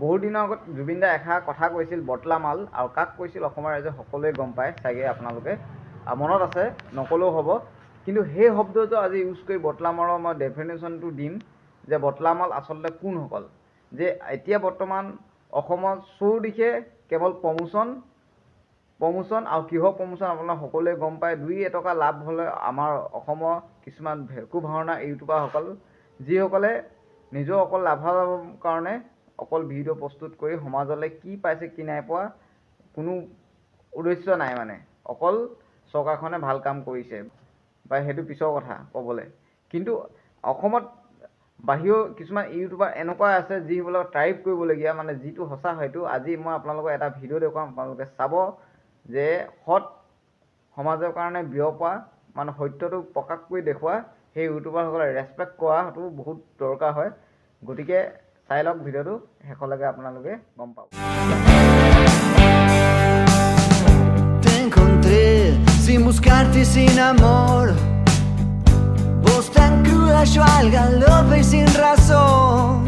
বহু দিনৰ আগত জুবিন দাই এষাৰ কথা কৈছিল বটলা মাল, আৰু কাক কৈছিল অসমৰ ৰাইজে সকলোৱে গম পায় চাগে আপোনালোকে, মনত আছে নকলেও হ'ব। কিন্তু সেই শব্দটো আজি ইউজ কৰি বটলা মালৰ মই ডেফিনেশ্যনটো দিম যে বটলা মাল আচলতে কোনসকল। যে এতিয়া বৰ্তমান অসমত চৌদিশে কেৱল প্ৰমোচন আৰু কিহৰ প্ৰমোচন আপোনালোকে সকলোৱে গম পায়। 2-এটকা লাভ হ'লে আমাৰ অসমৰ কিছুমান ভেকু ভাওনা ইউটিউবাৰসকল, যিসকলে নিজৰ অকল লাভালাভৰ কাৰণে অকল ভিডিঅ' প্ৰস্তুত কৰি সমাজলৈ কি পাইছে কি নাই পোৱা কোনো উদ্দেশ্য নাই, মানে অকল চৰকাৰখনে ভাল কাম কৰিছে বা সেইটো পিছৰ কথা ক'বলৈ। কিন্তু অসমত বাহিৰৰ কিছুমান ইউটিউবাৰ এনেকুৱা আছে যিবিলাকক টাইপ কৰিবলগীয়া, মানে যিটো সঁচা হয়তো। আজি মই আপোনালোকক এটা ভিডিঅ' দেখুৱাম, আপোনালোকে চাব যে সৎ সমাজৰ কাৰণে বিয়পা মানে সত্যটো প্ৰকাশ কৰি দেখুওৱা সেই ইউটিউবাৰসকলে ৰেচপেক্ট কৰাটো বহুত দৰকাৰ হয়। গতিকে চাই লওক ভিডিঅ'টো শেষলৈকে, আপোনালোকে গম পাব। Te encontré sin buscarte y sin amor, voz tan cruda yo al galope y sin razón.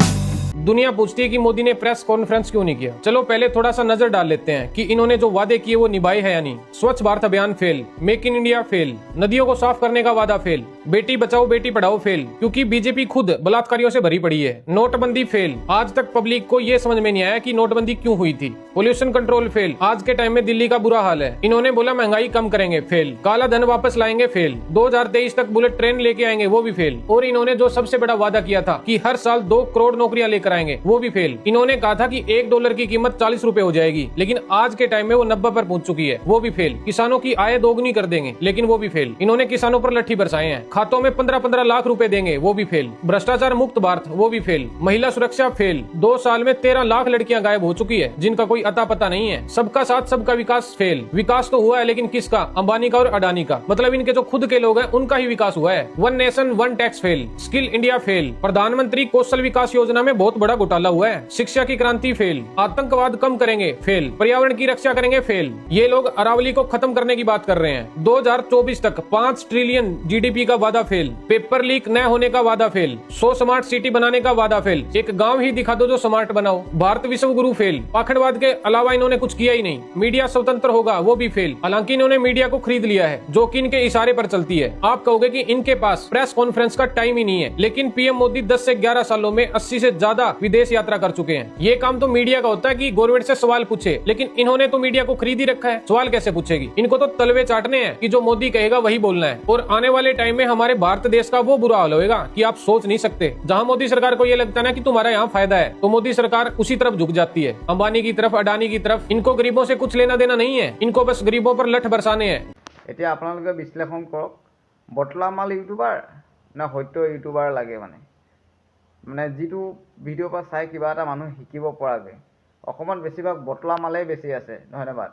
दुनिया पूछती है कि मोदी ने प्रेस कॉन्फ्रेंस क्यों नहीं किया। चलो पहले थोड़ा सा नजर डाल लेते हैं कि इन्होंने जो वादे किए वो निभाए हैं या नहीं। स्वच्छ भारत अभियान fail, make in India fail, नदियों को साफ करने का वादा फेल, बेटी बचाओ बेटी पढ़ाओ फेल, क्योंकि बीजेपी खुद बलात्कारियों से भरी पड़ी है। नोटबंदी फेल, आज तक पब्लिक को ये समझ में नहीं आया कि नोटबंदी क्यों हुई थी। पोल्यूशन कंट्रोल फेल, आज के टाइम में दिल्ली का बुरा हाल है। इन्होंने बोला महंगाई कम करेंगे, फेल। काला धन वापस लाएंगे, फेल। 2023 तक बुलेट ट्रेन लेके आएंगे, वो भी फेल। और इन्होंने जो सबसे बड़ा वादा किया था कि हर साल 2 करोड़ नौकरियां लेकर आएंगे, वो भी फेल। इन्होंने कहा था कि $1 की कीमत 40 रुपए हो जाएगी, लेकिन आज के टाइम में वो 90 पर पहुंच चुकी है, वो भी फेल। किसानों की आय दोगुनी कर देंगे, लेकिन वो भी फेल। इन्होंने किसानों पर लट्ठी बरसाए हैं। खातों में 15-15 लाख रुपए देंगे, वो भी फेल। भ्रष्टाचार मुक्त भारत, वो भी फेल। महिला सुरक्षा फेल। 2 साल में 13 लाख लड़कियां गायब हो चुकी है, जिनका कोई अता पता नहीं है। सबका साथ सबका विकास फेल। विकास तो हुआ है, लेकिन किसका? अंबानी का और अडानी का। मतलब इनके जो खुद के लोग हैं उनका ही विकास हुआ है। 1 nation 1 tax fail. Skill India fail. प्रधानमंत्री कौशल विकास योजना में बहुत बड़ा घोटाला हुआ है। शिक्षा की क्रांति फेल। आतंकवाद कम करेंगे, फेल। पर्यावरण की रक्षा करेंगे, फेल। ये लोग अरावली को खत्म करने की बात कर रहे हैं। 2024 तक 5 ट्रिलियन जीडीपी का वादा फेल। पेपर लीक न होने का वादा फेल। 100 स्मार्ट सिटी बनाने का वादा फेल। एक गांव ही दिखा दो जो स्मार्ट बनाओ। भारत विश्व गुरु फेल। पाखंडवाद के अलावा इन्होंने कुछ किया ही नहीं। मीडिया स्वतंत्र होगा, वो भी फेल। हालांकि इन्होंने मीडिया को खरीद लिया है, जो कि इनके इशारे पर चलती है। आप कहोगे कि इनके पास प्रेस कॉन्फ्रेंस का टाइम ही नहीं है, लेकिन पीएम मोदी 10 से 11 सालों में 80 से ज्यादा विदेश यात्रा कर चुके हैं। ये काम तो मीडिया का होता है कि गवर्नमेंट से सवाल पूछे, लेकिन इन्होंने तो मीडिया को खरीद ही रखा है। सवाल कैसे पूछेगी? इनको तो तलवे चाटने हैं कि जो मोदी कहेगा वही बोलना है। और आने वाले टाइम में हमारे भारत देश का वो बुरा हाल होगा कि आप सोच नहीं सकते। जहां मोदी सरकार को ये लगता है ना कि तुम्हारा यहाँ फायदा है, तो मोदी सरकार उसी तरफ झुक जाती है, अंबानी की तरफ, अडानी की तरफ। इनको गरीबों से कुछ लेना देना नहीं है, इनको बस गरीबों पर लठ बरसाने हैं। এতিয়া আপোনালোকে বিশ্লেষণ কৰক, বটলা মাল ইউটিউবাৰ নে সত্য ইউটিউবাৰ লাগে। মানে যিটো ভিডিঅ'ৰ পৰা চাই কিবা এটা মানুহ শিকিব পৰাকৈ। অসমত বেছিভাগ বটলা মালেই বেছি আছে। ধন্যবাদ।